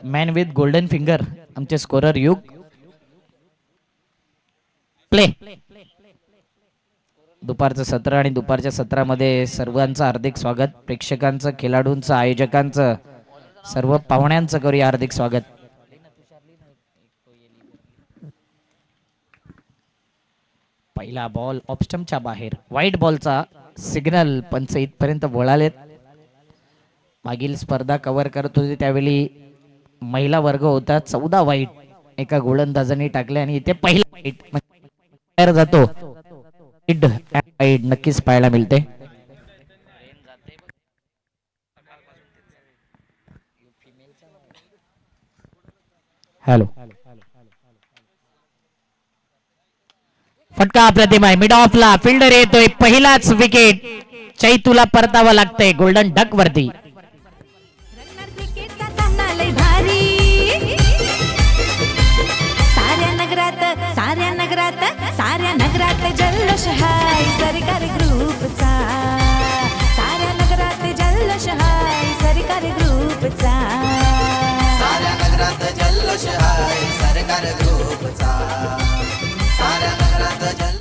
Man with golden finger आमचे scorer युग play. दुपारचं सत्र आणि दुपारच्या सत्रामध्ये सर्वांचं हार्दिक स्वागत. प्रेक्षकांचं, खेळाडूंचं, आयोजकांचं, सर्व पाहुण्यांचं करूया हार्दिक स्वागत. पहिला बॉल ऑप्स्टमच्या बाहेर, व्हाईट बॉलचा सिग्नल. पंच इथपर्यंत वळालेत. मागील स्पर्धा कव्हर करत होते त्यावेळी महिला वर्ग होता. 14 वाईट एका गोलंदाजाने टाकले आणि इथे पहिला वाईट जातो. नक्कीच पाहायला मिळते. हॅलो, फटका अप्रतिम आहे. मिड ऑफला फिल्डर येतोय. पहिलाच विकेट. चैतूला परतावं लागतंय गोल्डन डक वरती. साऱ्या नगरात जल्लोष हाय सरकारी ग्रुपचा. साऱ्या नगरात जल्लोष हाय सरकारी ग्रुपचा. साऱ्या नगरात जल्लोष हाय सरकारी ग्रुपचा. साऱ्या नगरात जल्लोष.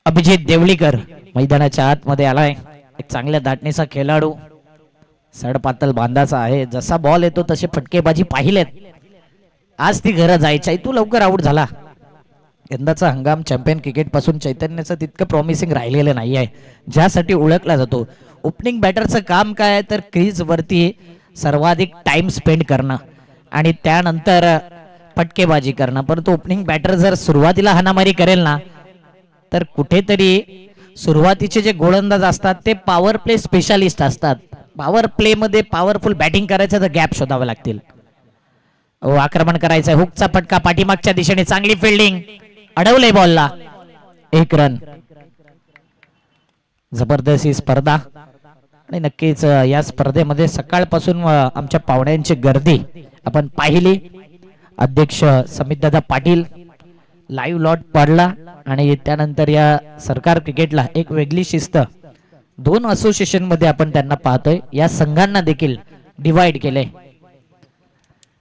अभिजित देवळीकर मैदानाच्या आतमध्ये आलाय. एक चांगल्या दाटणीचा खेळाडू, सडपातल बांधाचा आहे. जसा बॉल येतो तसे फटकेबाजी पाहिलेत. आज ती गरज आहे. चैतू लवकर आउट झाला. यंदाचा हंगाम चॅम्पियन क्रिकेट पासून चैतन्याचं तितकं प्रॉमिसिंग राहिलेलं नाही आहे, ज्यासाठी ओळखला जातो. ओपनिंग बॅटरचं काम काय तर क्रीज वरती सर्वाधिक टाइम स्पेंड करणं आणि त्यानंतर फटकेबाजी करणं. परंतु ओपनिंग बॅटर जर सुरुवातीला हाणामारी करेल ना, तर कुठेतरी सुरुवातीचे जे गोलंदाज असतात ते पॉवर प्ले स्पेशालिस्ट असतात. पॉवर प्ले मध्ये पॉवरफुल बॅटिंग करायचं तर गॅप शोधावे लागतील. आक्रमण करायचंय. हुकचा फटका पाठीमागच्या दिशेने, चांगली फिल्डिंग, अडवले बॉलला. 1 रन. जबरदस्त ही स्पर्धा आणि नक्कीच या स्पर्धेमध्ये सकाळपासून आमच्या पाहुण्यांची गर्दी आपण पाहिली. अध्यक्ष समितदादा पाटील लाईव्ह लॉट पाडला आणि त्यानंतर या सरकार क्रिकेटला एक वेगळी शिस्त 2 असोसिएशन मध्ये आपण त्यांना पाहतोय. या संघांना देखील डिवाइड केले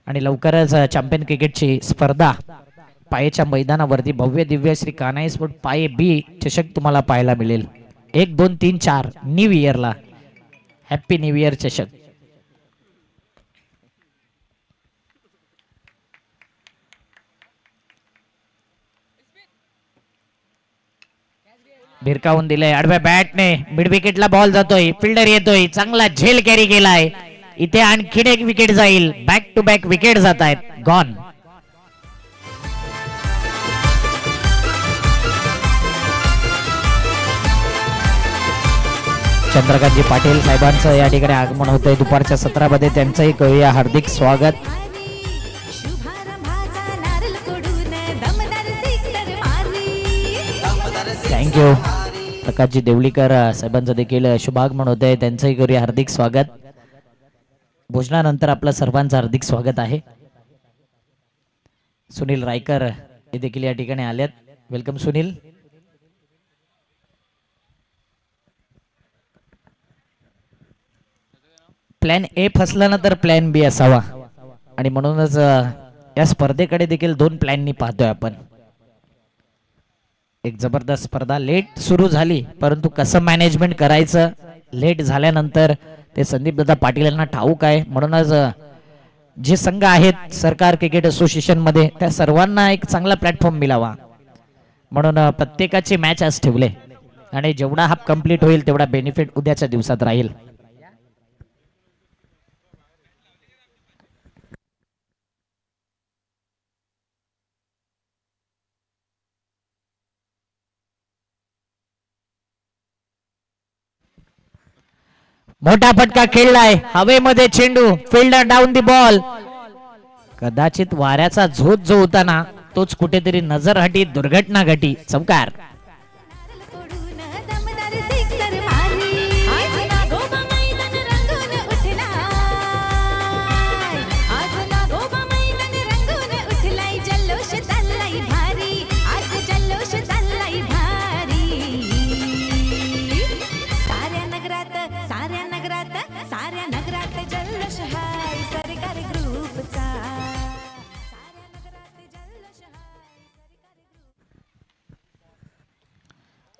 आणि लवकरच चॅम्पियन क्रिकेटची स्पर्धा पायेच्या मैदानावरती भव्य दिव्य श्री कान्हाई स्पोर्ट पाये बी चषक तुम्हाला पाहायला मिळेल. 1 2 3 4 न्यू इयरला हॅप्पी न्यू इयर चषक. भिरकावून दिलंय आडव्या बॅटने. मिड विकेटला बॉल जातोय. फिल्डर येतोय. चांगला झेल कॅरी केलाय. इथे आणखीन एक विकेट जाईल. बॅक टू बॅक विकेट जात आहेत. गॉन. चंद्रकांतजी पाटील साहेबांचं या ठिकाणी आगमन होतंय दुपारच्या सत्रामध्ये. त्यांचंही करूया हार्दिक स्वागत. थँक्यू. प्रकाशजी देवळीकर साहेबांचं देखील शुभागमन होत आहे. त्यांचंही करूया हार्दिक स्वागत. भोजनानंतर आपलं सर्वांचं हार्दिक स्वागत आहे. सुनील रायकर हे देखील या ठिकाणी आलेत. वेलकम सुनील. प्लॅन ए फसला ना तर प्लॅन बी असावा आणि म्हणूनच या स्पर्धेकडे देखील 2 प्लॅननी पाहतोय आपण. एक जबरदस्त स्पर्धा लेट सुरू झाली, परंतु कसं मॅनेजमेंट करायचं लेट झाल्यानंतर ते संदीप दादा पाटील यांना ठाऊक आहे. म्हणूनच जे संघ आहेत सरकार क्रिकेट असोसिएशन मध्ये त्या सर्वांना एक चांगला प्लॅटफॉर्म मिळावा म्हणून प्रत्येकाचे मॅच आज ठेवले आणि जेवढा हाफ कंप्लीट होईल तेवढा बेनिफिट उद्याच्या दिवसात राहील. मोठा फटका खेळलाय हवेमध्ये चेंडू फिल्डर डाऊन दी बॉल कदाचित वाऱ्याचा झोत जो होता ना तोच कुठेतरी नजर हटी दुर्घटना घटी चौकार पडून दमदार सिक्सर मारली आज नागोबा मैदान रंगून उठलाय आज नागोबा मैदान रंगून उठलाय जल्लोष चाललाय भारी आज जल्लोष चाललाय भारी साऱ्या नगरात साऱ्या नगरात साऱ्या नगरात जल्लोष हाय सरकार ग्रुपचा साऱ्या नगरात जल्लोष हाय सरकार ग्रुप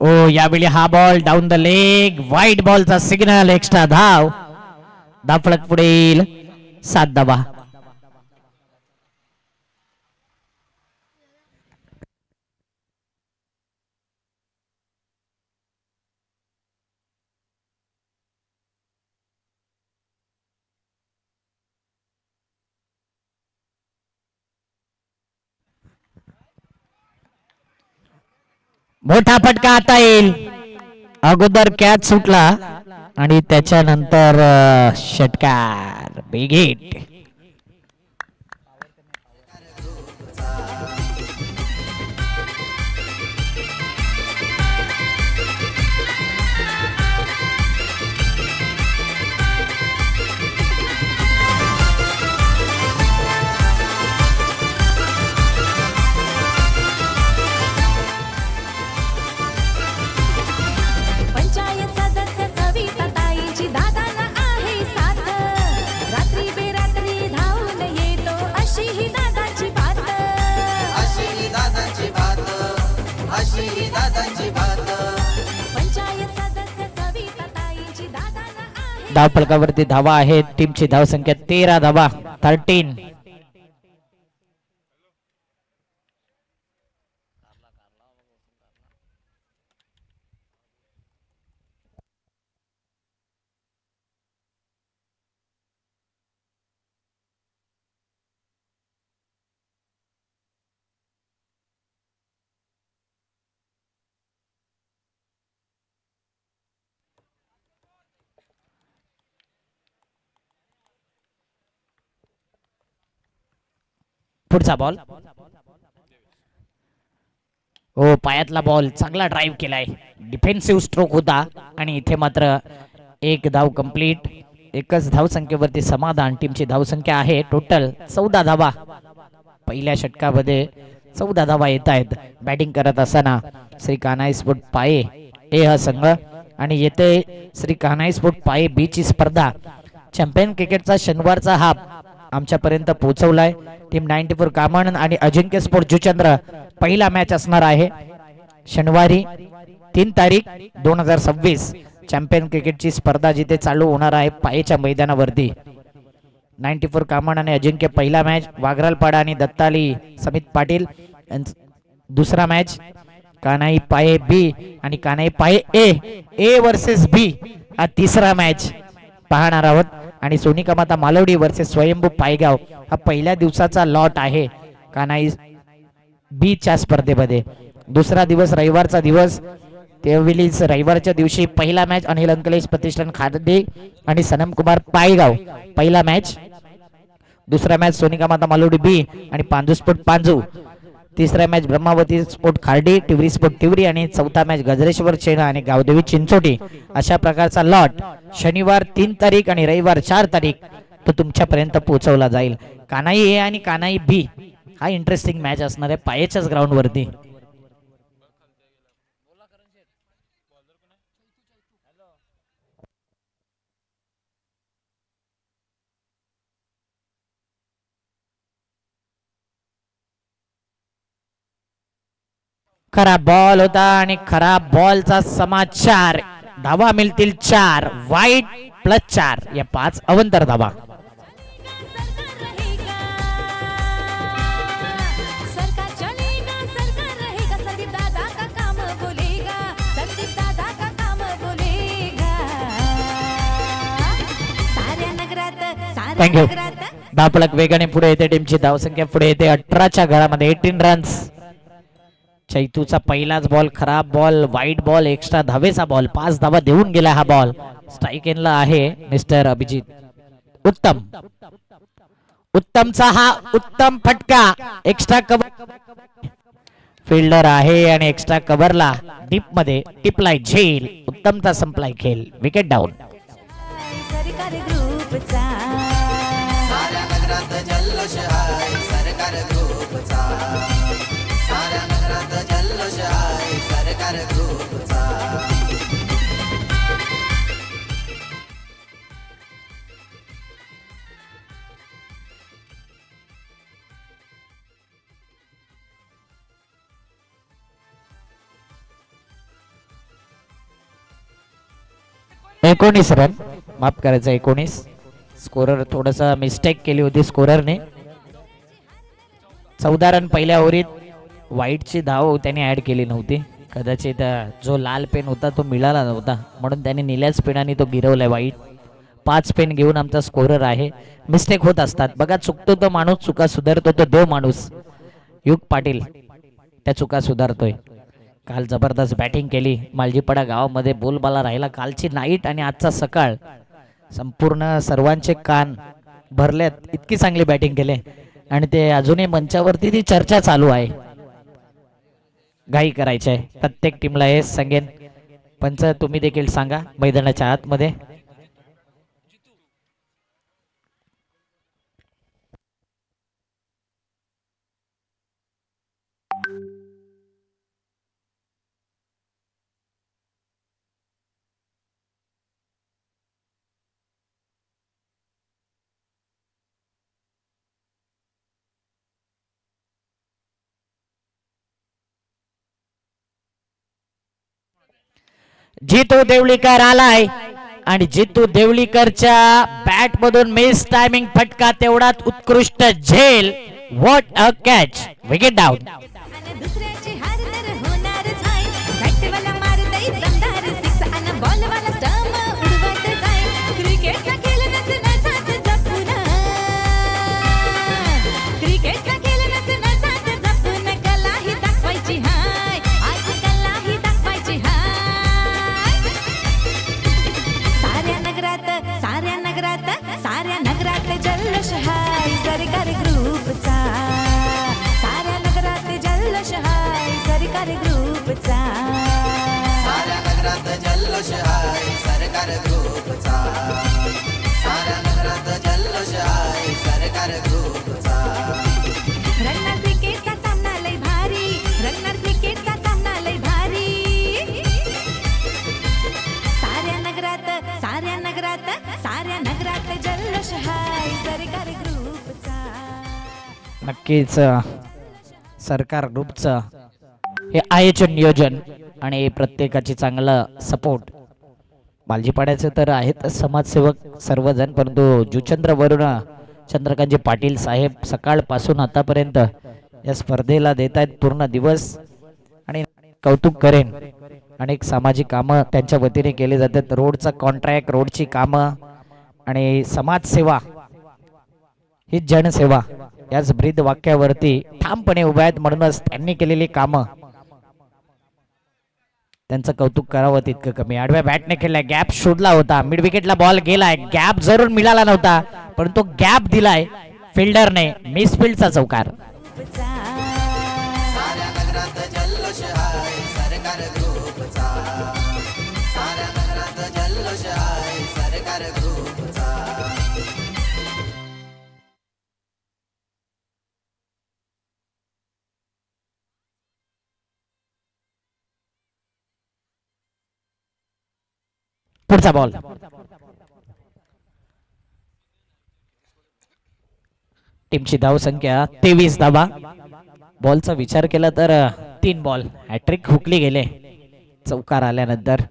ओ यावेळी हा बॉल डाऊन द लेग वाईट बॉलचा सिग्नल एक्स्ट्रा धाव धावफलक पुढे येईल 7 धावा मोठा फटका आता येईल अगोदर कॅच सुटला आणि त्याच्यानंतर षटकार बिग हिट पंचायत सदस्य सविता ताईची दादाला आहे साथ रात्री बेरात्री धावून येतो अशी ही दादाची बात अशी ही दादाची बात अशी ही दादाची बात पंचायत सदस्य सविता ताईची दादाला आहे धाव फलकावरती धावा आहेत टीमची धाव संख्या 13 धावा 13 पुढचा बॉल ओ पायातला बॉल चांगला ड्राईव्ह केलाय डिफेन्सिव्ह स्ट्रोक होता आणि इथे मात्र एक धाव कंप्लीट एकच धाव संख्येवरती समाधान टीमची धाव संख्या आहे टोटल 14 धावा पहिल्या षटकामध्ये 14 धावा येत आहेत बॅटिंग करत असताना श्री कान्हाई स्पोर्ट पाये ए हा संघ आणि येथे श्री कान्हाई स्पोर्ट पाये बी ची स्पर्धा चॅम्पियन क्रिकेटचा शनिवारचा हाफ आमच्यापर्यंत पोहोचवलाय टीम 94 कामन आणि अजिंक्य स्पोर्ट जुचंद्र पहिला मॅच असणार आहे शनिवारी 3 तारीख 2026 चॅम्पियन क्रिकेटची स्पर्धा जिथे चालू होणार आहे पायेच्या मैदानावरती 94 कामन आणि अजिंक्य पहिला मॅच वाघरालपाडा आणि दत्ताली समित पाटील दुसरा मॅच कान्हाई पाये बी आणि कान्हाई पाये ए वर्सेस बी हा तिसरा मॅच पाहणार आहोत आणि सोनिका माता मालवडी वर्सेस स्वयंभू पायगाव हा पहिल्या दिवसाचा लॉट आहे कान्हाई बी च्या स्पर्धेमध्ये दुसरा दिवस रविवारचा दिवस त्यावेळीच रविवारच्या दिवशी पहिला मॅच अनिल अंकलेश प्रतिष्ठान खारदे आणि सनम कुमार पायगाव पहिला मॅच दुसरा मॅच सोनिका माता मालवडी बी आणि पांजू स्पोर्ट पांजू तिसरा मॅच ब्रह्मावती स्पोर्ट खार्डी टिवरी स्पोर्ट टिवरी आणि चौथा मॅच गजरेश्वर चेना आणि गावदेवी चिंचोटी अशा प्रकारचा लॉट शनिवार 3 तारीख आणि रविवार 4 तारीख तो तुमच्यापर्यंत पोहोचवला जाईल कान्हाई ए आणि कान्हाई बी हा इंटरेस्टिंग मॅच असणार आहे पायेच्याच ग्राउंड वरती खराब बॉल होता आणि खराब बॉलचा समाचार धावा मिळतील 4 वाईट प्लस 4 या 5 अवंतर धावा सरकार रहेगा सरकार चलेगा सरकार रहेगा संदीप दादा का काम बोलेगा संदीप दादा का काम बोलेगा साऱ्या नगरात साऱ्या थँक्यू नगरात धावफलक वेगाने पुढे येते टीमची धावसंख्या पुढे येते 18च्या घरामध्ये 18 रन्स चैतूचा पहिलाच बॉल खराब ball wide ball extra धावेचा ball 5 धावा देऊन गेला हा बॉल स्ट्राईक एनला आहे मिस्टर अभिजित उत्तम. उत्तमचा हा उत्तम फटका एक्स्ट्रा कव्हर फिल्डर आहे आणि एक्स्ट्रा कव्हरला डीप मध्ये टिपलाय झेल. उत्तमचा संपलाय खेळ. Wicket down. सरकार ग्रुपचा साऱ्या नगरात जल्लोष आहे सरकार ग्रुपचा. साऱ्या नगरात जल्लोष आहे सरकार ग्रुपचा. एकोणीस रन माफ करायचं 19. स्कोरर थोडस मिस्टेक केली होती स्कोररने. 14 रन पहिल्या ओव्हरीत. वाईटची धाव त्यांनी ऍड केली नव्हती. कदाचित जो लाल पेन होता तो मिळाला नव्हता म्हणून त्यांनी निल्याच पेनाने तो गिरवलाय. वाईट 5 पेन घेऊन आमचा स्कोरर आहे. मिस्टेक होत असतात बघा. चुकतो तो माणूस चुका सुधारतो तो देव माणूस. युग पाटील त्या चुका सुधारतोय. काल जबरदस्त बॅटिंग केली. मालजीपाडा गावामध्ये बोलबाला राहिला. कालची नाईट आणि आजचा सकाळ संपूर्ण सर्वांचे कान भरलेत. इतकी चांगली बॅटिंग केले आणि ते अजूनही मंचावरती ती चर्चा चालू आहे. घाई करायची आहे प्रत्येक टीमला हे सांगेन. पंच तुम्ही देखील सांगा मैदानाच्या आतमध्ये. जितू देवळीकर आलाय आणि जितू देवळीकरच्या बॅट मधून मिस टायमिंग फटका तेवढाच उत्कृष्ट झेल. What a catch. Wicket down. आणि दुसऱ्याची हार तर होणारच आहे. बॅटवाला मारतय दमदार सिक्स आणि बॉलवाला स्टंप उडवत जाय. क्रिकेटचा खेळ नसण्यासात जपून. क्रिकेटचा खेळ नसण्यासात जपून कलाही दाखवायची हाय. आज कलाही दाखवायची हाय. साऱ्या नगरात जल्लोष हाय सरकार ग्रुपचा. साऱ्या नगरात जल्लोष हाय सरकार ग्रुपचा. साऱ्या नगरात जल्लोष आहे सरकार ग्रुपचा. साऱ्या नगरात जल्लोष आहे सरकार ग्रुपचा. रंगणार क्रिकेटचा सामना लय भारी. रंगणार क्रिकेटचा सामना लय भारी. साऱ्या नगरात जल्लोष हाय सरकार ग्रुपचा. नक्कीच सरकार ग्रुपचं हे आयोजन नियोजन आणि प्रत्येकाची चांगला सपोर्ट. बालजीपाड्याचे तर आहेत समाजसेवक सर्वजण परंतु जुचंद्र वरून चंद्रकांतजी पाटील साहेब सकाळपासून आतापर्यंत या स्पर्धेला देत आहेत पूर्ण दिवस आणि कौतुक करेन. अनेक सामाजिक कामं त्यांच्या वतीने केले जातात. रोडचा कॉन्ट्रॅक्ट रोडची कामं आणि समाजसेवा ही जनसेवा याच ब्रीद वाक्यावरती ठामपणे उभ्या आहेत. म्हणूनच त्यांनी केलेली कामं त्यांचं कौतुक करावं तितकं कमी. आडव्या बॅटने खेळलाय. गॅप शोधला होता. मिड विकेटला बॉल गेलाय. गॅप जरूर मिळाला नव्हता परंतु गॅप दिलाय फिल्डरने. मिस फील्डचा चौकार. साऱ्या नगरात जल्लोष आहे सरकार ग्रुपचा. साऱ्या नगरात जल्लोष आहे सरकार ग्रुपचा. पुढचा बॉल. टीमची धाव संख्या 23 धावा. बॉलचा विचार केला तर 3 बॉल हॅट्रिक हुकली गेले चौकार आल्यानंतर.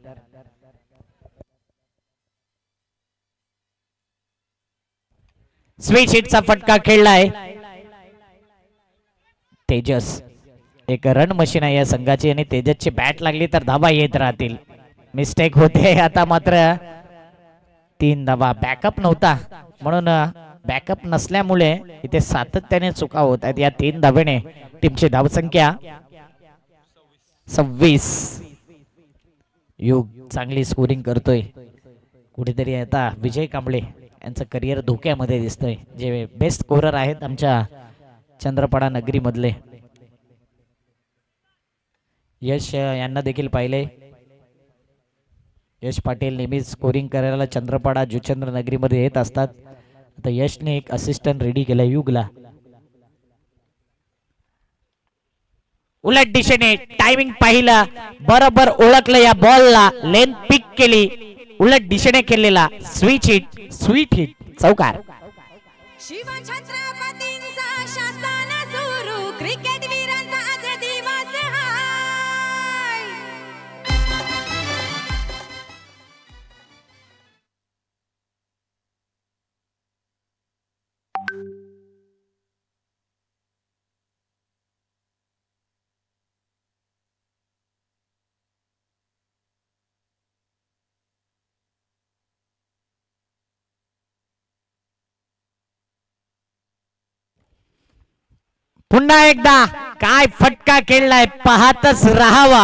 स्विच हिटचा फटका खेळलाय तेजस. एक रन मशीन आहे या संघाची आणि तेजसची बॅट लागली तर धावा येत राहतील. मिस्टेक होते आता मात्र 3 धावा. बॅकअप नव्हता म्हणून बॅकअप नसल्यामुळे इथे सातत्याने चुका होत आहेत. या 3 धावेने टीमची धावसंख्या 26. युग चांगली स्कोरिंग करतोय. कुठेतरी आता विजय कांबळे यांचं करिअर धोक्यामध्ये दिसतंय, जे बेस्ट स्कोरर आहेत आमच्या चंद्रपाडा नगरी मधले. यश यांना देखील पाहिले. यश पाटील नेहमीच स्कोरिंग करायला चंद्रपाडा जुचंद्र नगरीमध्ये येत असतात. आता यशने एक असिस्टंट रेडी केला युगला. उलट दिशेने टायमिंग पाहिलं, बरोबर ओळखलं या बॉलला, लेन पिक केली, उलट दिशेने केलेला स्विच हिट, स्वीट हिट, चौकार. शिवछत्रपतींचा शासन सुरू, क्रिकेट वीरांचा आज दिवस हाय. पुन्हा एकदा काय फटका खेळलाय, पाहतच राहावा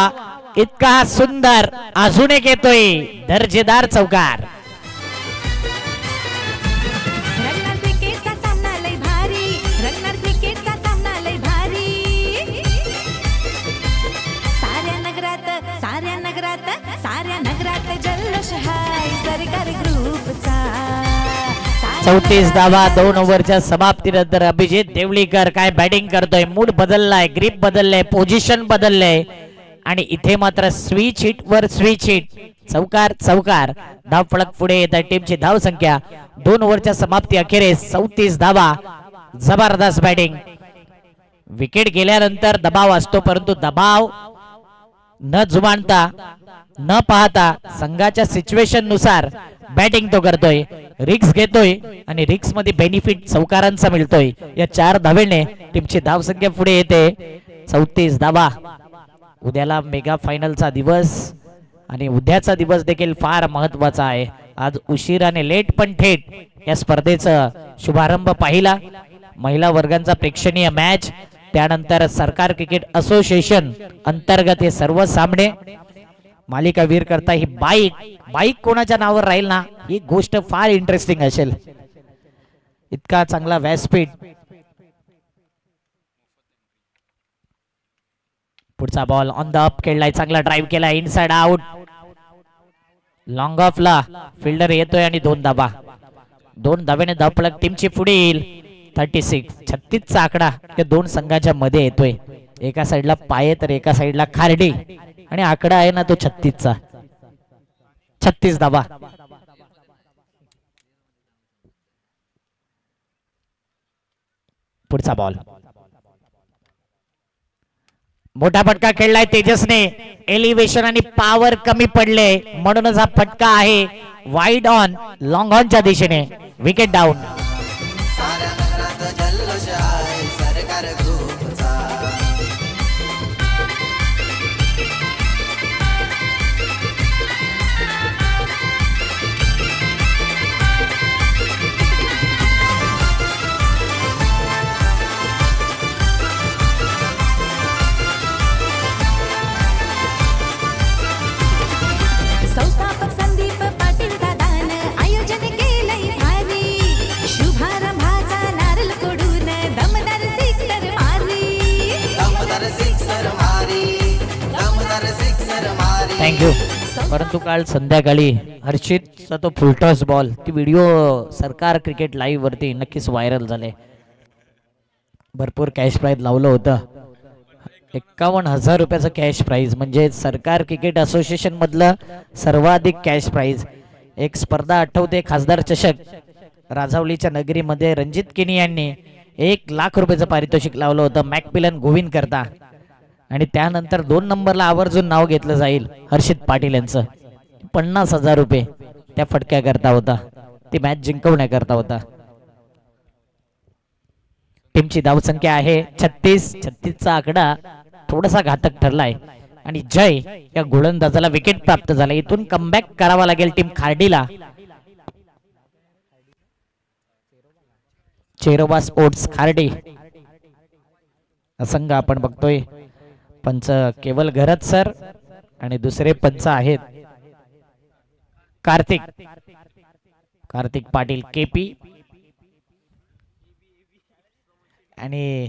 इतका सुंदर. अजून एक येतोय दर्जेदार चौकार. रंगणार क्रिकेटचा सामना लय भारी, रंगणार क्रिकेटचा सामना लय भारी. साऱ्या नगरात साऱ्या नगरात साऱ्या नगरात जल्लोष हाय सरकार ग्रुपचा. 34 धावा 2 ओव्हरच्या समाप्तीनंतर अभिजित देवळीकर काय बॅटिंग करतोय. मूड बदललाय, ग्रिप बदललाय, पोझिशन बदललंय आणि इथे मात्र स्विच हिट वर स्विच हिट, चौकार चौकार. धाव फलक पुढे येत आहे. टीमची धाव संख्या 2 ओव्हरच्या समाप्ती अखेरीस 34 धावा. जबरदस्त बॅटिंग. विकेट गेल्यानंतर दबाव असतो, परंतु दबाव न जुमानता न पाहता संघाच्या सिच्युएशन नुसार बॅटिंग तो करतोय, रिक्स घेतोय आणि रिक्स मध्ये बेनिफिट चौकारांचा मिळतोय. या 4 धावेने टीमची धाव संख्या पुढे येते 34 धावा. उद्याला मेगा फायनलचा दिवस आणि उद्याचा दिवस देखील फार महत्वाचा आहे. आज उशिराने लेट पण थेट या स्पर्धेचा शुभारंभ पाहिला. महिला वर्गांचा प्रेक्षणीय मॅच, त्यानंतर सरकार क्रिकेट असोसिएशन अंतर्गत हे सर्व सामने. मालिकावीर करता ही बाईक कोणाच्या नावावर राहील ना, ही गोष्ट फार इंटरेस्टिंग असेल. इतका चांगला व्यासपीठ. पुढचा बॉल ऑन द अप खेळलाय, चांगला ड्राइव्ह केला, इनसाइड आउट. लॉंग ऑफ ला फिल्डर येतोय आणि 2 धावा. 2 धावेने धाव फलक टीमची पुढे येईल 36. 36 चा आकडा या 2 संघाच्या मध्ये येतोय. एका साइडला पाये तर एका साइडला खार्डी आणि आकडा आहे ना तो 36 चा. 36 धावा. पुढचा बॉल मोठा फटका खेळलाय तेजसने. एलिव्हेशन आणि पॉवर कमी पडले म्हणूनच हा फटका आहे वाईड ऑन लॉंग ऑनच्या दिशेने. Wicket down. साऱ्या नगरात जल्लोष आहे सरकार ग्रुपचा. संस्थापक संदीप पाटील दादानं आयोजन केलंय भारी. शुभारंभाचा नारळ फोडून दमदार सिक्सर मारी. दमदार सिक्सर मारी, दमदार सिक्सर मारी. थँक्यू. परंतु काल संध्याकाळी हर्षितचा तो फुलटॉस बॉल, ती व्हिडिओ सरकार क्रिकेट लाईव्ह वरती नक्कीच व्हायरल झाले. भरपूर कॅश प्राइज लावलं होतं. 51,000 रुपयाचं कॅश प्राइज, म्हणजे सरकार क्रिकेट असोसिएशन मधलं सर्वाधिक कॅश प्राइज. एक स्पर्धा आठवते, खासदार चषक. राजावलीच्या नगरीमध्ये रणजित किनी यांनी 1 लाख रुपयाचं पारितोषिक लावलं होतं मॅकपिलन गोविंद करता. आणि त्यानंतर 2 नंबरला आवर्जून नाव घेतलं जाईल हर्षित पाटील यांचं. 50,000 रुपये त्या फटक्या करता होता, ती मॅच जिंकवण्याकरता होता. टीमची धावसंख्या आहे 36. 36 चा आकडा थोडासा घातक ठरलाय आणि जय या गोलंदाजाला विकेट प्राप्त झाला. इथून कमबॅक करावा लागेल टीम खार्डीला. चेरोबा स्पोर्ट्स खार्डी संघ आपण बघतोय. पंच केवल घरत सर आणि दुसरे पंच आहेत कार्तिक कार्तिक पाटील केपी आणि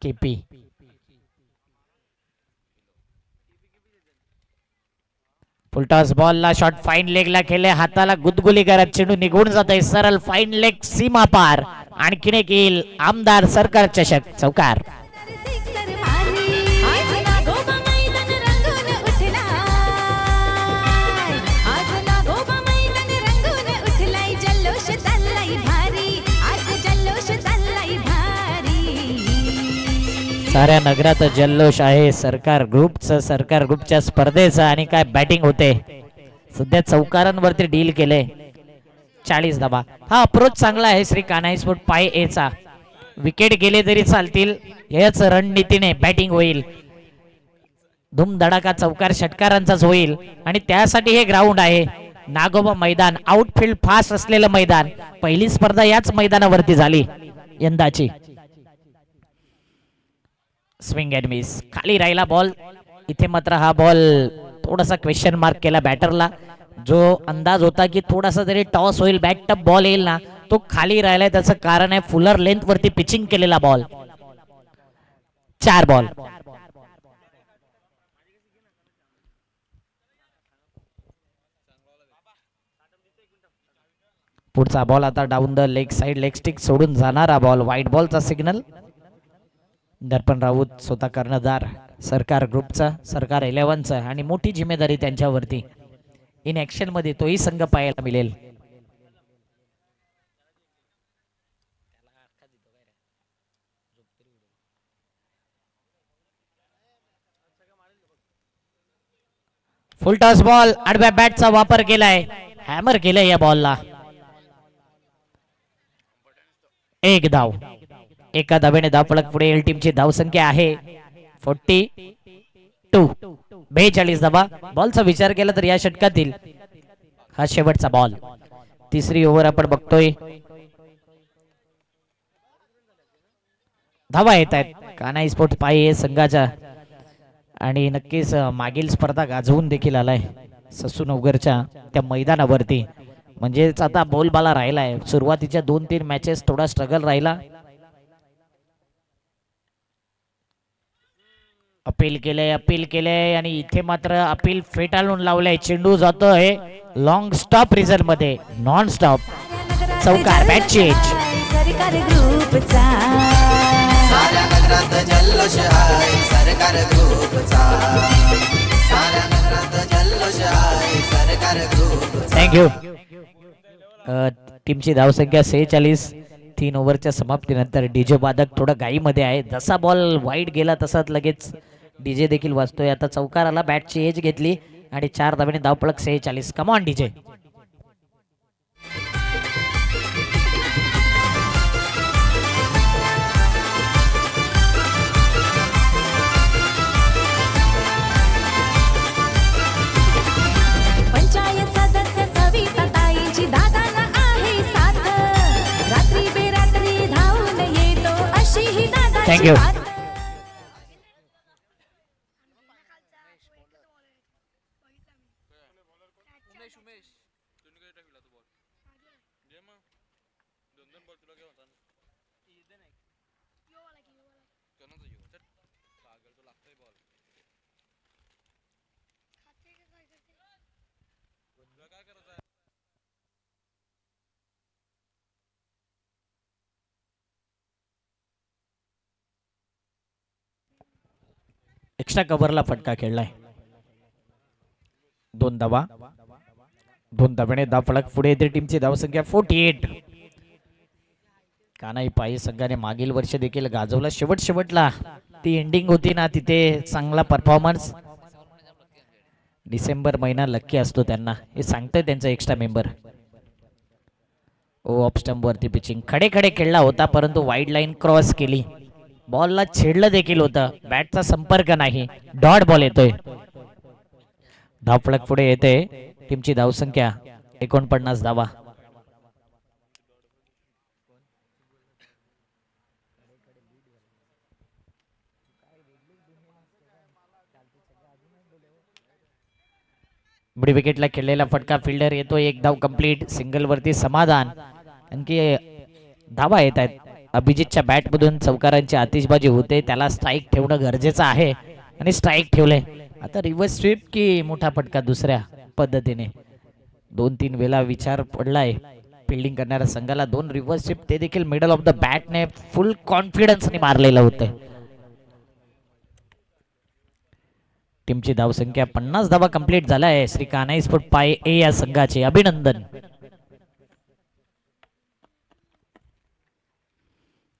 केपी फुलटॉस बॉलला शॉट फाईन लेगला केले हाताला गुदगुली करत चेंडू निघून जात आहे सरळ फाईन लेग सीमा पार आणखीन एक येईल आमदार सरकार चषक चौकार सिक्सर मारली आज नागोबा मैदान रंगून उठलाय आज नागोबा मैदान रंगून उठलाय जल्लोष चाललाय भारी आज जल्लोष चाललाय भारी साऱ्या नगरात जल्लोष आहे सरकार ग्रुपच्या स्पर्धेचं आणि काय बॅटिंग होते सध्या चौकारांवरती डील केले 40 धाबा हा अप्रोच चांगला आहे श्री कान्हाई स्पोर्ट पाय एचा विकेट गेले तरी चालतील याच रणनीतीने बॅटिंग होईल धूमधडाका चौकार षटकारांचाच होईल आणि त्यासाठी हे ग्राउंड आहे नागोबा मैदान आउटफील्ड फास्ट असलेलं मैदान पहिली स्पर्धा याच मैदानावरती झाली यंदाची स्विंग अँड मिस खाली राहिला बॉल इथे मात्र हा बॉल थोडासा क्वेश्चन मार्क केला बॅटरला जो अंदाज होता की थोडासा तरी टॉस होईल बॅक टप बॉल येईल ना तो खाली राहिलाय त्याचं कारण आहे फुलर लेंथ वरती पिचिंग केलेला बॉल 4 बॉल पुढचा बॉल आता down the leg side leg stick सोडून जाणारा बॉल व्हाईट बॉलचा सिग्नल दर्पण राऊत स्वतः कर्णधार सरकार ग्रुपचा सरकार 11चा आणि मोठी जिम्मेदारी त्यांच्यावरती इन ऍक्शन मध्ये तोही संघ पाहायला मिळेल फुल टॉस बॉल आडव्या बॅटचा वापर केलाय हॅमर केलाय या बॉलला एक धाव एका धावेने धावफलक पुढे एल टीमची धावसंख्या आहे 42 धावा बॉलचा विचार केला तर या षटकातील हा शेवटचा बॉल तिसरी ओव्हर आपण बघतोय धावा येत आहेत कान्हाई स्पोर्ट्स पाय संघाच्या आणि नक्कीच मागील स्पर्धा गाजवून देखील आलाय ससून नवगरच्या त्या मैदानावरती म्हणजेच आता बोलबाला राहिलाय सुरुवातीच्या 2-3 मॅचेस थोडा स्ट्रगल राहिला अपील केले आणि इथे मात्र अपील फेटाळून लावलंय चेंडू जातोय लॉंग स्टॉप रिझल्ट मध्ये नॉन स्टॉप चौकार बॅट चेंज सरकार ग्रुपचा साऱ्या नगरात जल्लोष आहे सरकार ग्रुपचा साऱ्या नगरात जल्लोष आहे सरकार ग्रुपचा थँक्यू टीमची धावसंख्या 46 3 ओव्हरच्या समाप्तीनंतर डीजे वादक थोडा घाईमध्ये आहे जसा बॉल वाईड गेला तसाच लगेच डीजे देखील वाजतोय आता चौकाराला बॅटची एज घेतली आणि 4 धावेने धावफलक 46 कमॉन डीजे पंचायत सदस्य सविता ताईची दादाला आहे साथ रात्री बेरात्री धावून येतो अशी ही दादाची थँक्यू बात. एक्स्ट्रा कव्हरला फटका खेळलाय 2 धावा 2 धावेने धावफलक पुढे येते टीमची धावसंख्या 48 कान्हाई पायी संघाने मागील वर्ष देखील गाजवला शेवटला ती एंडिंग होती ना तिथे चांगला परफॉर्मन्स डिसेंबर महिना लक्की असतो त्यांना हे सांगतोय त्यांचा एक्स्ट्रा मेंबर ओ ऑफ स्टंप वरती पिचिंग खडे खेळला होता परंतु वाईड लाईन क्रॉस केली बॉलला छेडलं देखील होतं बॅटचा संपर्क नाही डॉट बॉल येतोय धावफलक पुढे येते टीमची धावसंख्या 49 धावा मिड विकेटला खेळलेला फटका, फिल्डर येतो, एक धाव कंप्लीट, सिंगल वरती समाधान. आणखी धावा येत आहेत. अभिजितच्या बॅट मधून चौकारांची आतिषबाजी होते, त्याला स्ट्राईक ठेवणं गरजेचं आहे आणि स्ट्राईक ठेवले. आता रिव्हर्स स्वीप की मोठा फटका दुसऱ्या पद्धतीने, 2-3 वेळा विचार पडलाय फिल्डिंग करणाऱ्या संघाला. 2 रिव्हर्स स्वीप, ते देखील मिडल ऑफ द बॅटने फुल कॉन्फिडन्सने मारलेलं होतं. टीमची धावसंख्या 50 धावा कंप्लीट झाला आहे. श्री कान्हाई स्पोर्ट पाय ए या संघाचे अभिनंदन.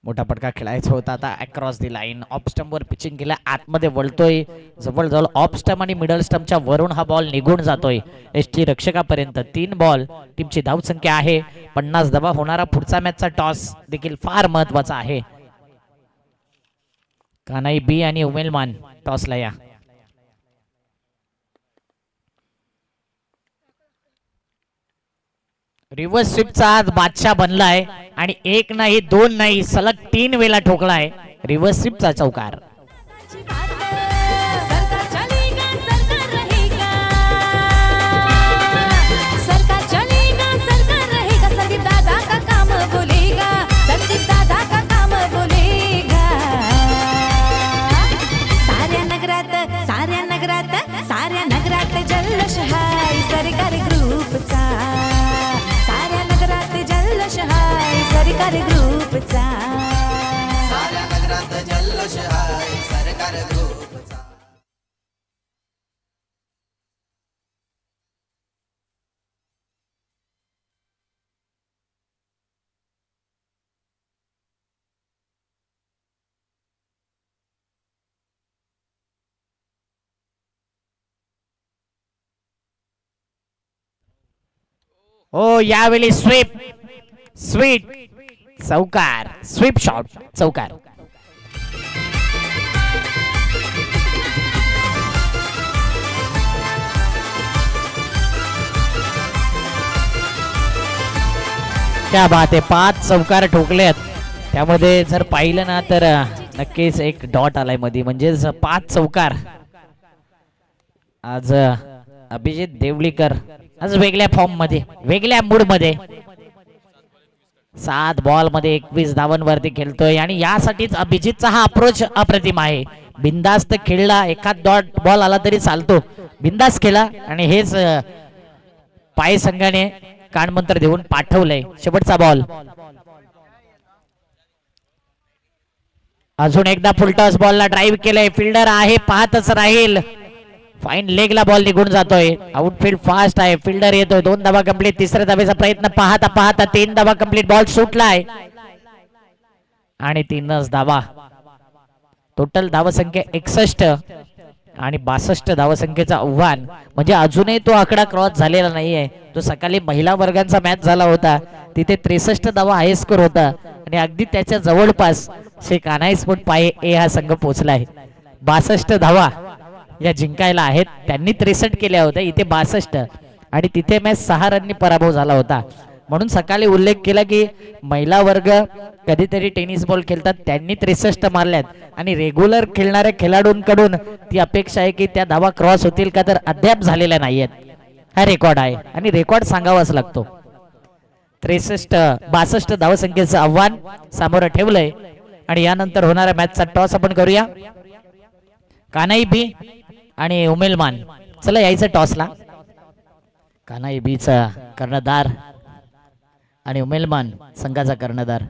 मोठा फटका खेळायचा होता. आता across the line off stump वर पिचिंग केलं, आतमध्ये वळतोय, जवळजवळ ऑफ स्टंप आणि मिडल स्टंपच्या वरून हा बॉल निघून जातोय एसटी रक्षकापर्यंत. 3 बॉल, टीमची धावसंख्या आहे 50 धावा. होणारा पुढचा मॅचचा टॉस देखील फार महत्वाचा आहे. कान्हाई बी आणि उमेलमान टॉसला या. रिव्हर्स स्वीपचा आज बादशाह बनलाय आणि 1 नाही 2 नाही सलग 3 वेळा ठोकलाय रिव्हर्स स्वीपचा चौकार. सरकार चलेगा सरकार रहेगा, सरकार चलेगा सरकार रहेगा, संदीप दादा का काम बोलेगा, संदीप दादा का काम बोलेगा. साऱ्या नगरात जल्लोष हाय सरकारी ग्रुपचा, साऱ्या नगरात जल्लोष हाय सरकारी ग्रुपचा. साऱ्या नगरात जल्लोष आहे सरकार ग्रुपचा. हो, यावेळी स्वीप स्वीट चौकार, स्वीप शॉट चौकार. क्या बात आहे, 5 चौकार ठोकलेत. त्यामध्ये जर पाहिलं ना तर नक्कीच एक डॉट आलाय मध्ये, म्हणजे 5 चौकार. आज अभिजित देवळीकर आज वेगळ्या फॉर्म मध्ये, वेगळ्या मूड मध्ये, 7 बॉल मध्ये 21 धावांवरती खेळतोय आणि यासाठीच अभिजितचा हा अप्रोच अप्रतिम आहे. बिंदास्त खेळला, एखाद डॉट बॉल आला तरी चालतो, बिंदास्त खेळला आणि हेच पाय संघाने कानमंत्र देऊन पाठवलंय. शेवटचा बॉल, अजून एकदा फुलटॉस बॉलला ड्राईव्ह केलंय, फिल्डर आहे पाहतच राहील, फाईन लेगला बॉल निघून जातोय. आउटफील्ड फास्ट आहे, फिल्डर येतोय, 2 धावा कंप्लीट. तिसऱ्या धावेचा प्रयत्न पाहता पाहता 3 धावा कंप्लीट, बॉल सुटलाय आणि 3च धावा. टोटल धावसंख्या 61 आणि 62 धावसंख्येचा आव्हान, म्हणजे अजूनही तो आकडा क्रॉस झालेला नाहीये. तो सकाळी महिला वर्गांचा मॅच झाला होता, तिथे 63 धावा हाय स्कोर होता आणि अगदी त्याच्या जवळपास श्री कान्हाई स्पोर्ट पाय ए हा संघ पोहोचलाय. 62 धावा या जिंकायला आहेत. त्यांनी 63 केल्या होत्या, इथे 62 आणि तिथे मॅच 6 रननी पराभव झाला होता. म्हणून सकाळी उल्लेख केला की महिला वर्ग कधीतरी टेनिस बॉल खेळतात, त्यांनी 63 मारल्यात आणि रेग्युलर खेळणाऱ्या खेळाडूंकडून ती अपेक्षा आहे की त्या धावा क्रॉस होतील का, तर अद्याप झालेल्या नाहीयेत. हा रेकॉर्ड आहे आणि रेकॉर्ड सांगावाच लागतो. 62 धावसंख्येचं आव्हान समोर ठेवलंय आणि यानंतर होणाऱ्या मॅचचा टॉस आपण करूया. कान्हाई बी आणि उमेलमान, चला यायचं टॉसला. कान्हाई बीचा कर्णधार आणि उमेलमान संघाचा कर्णधार.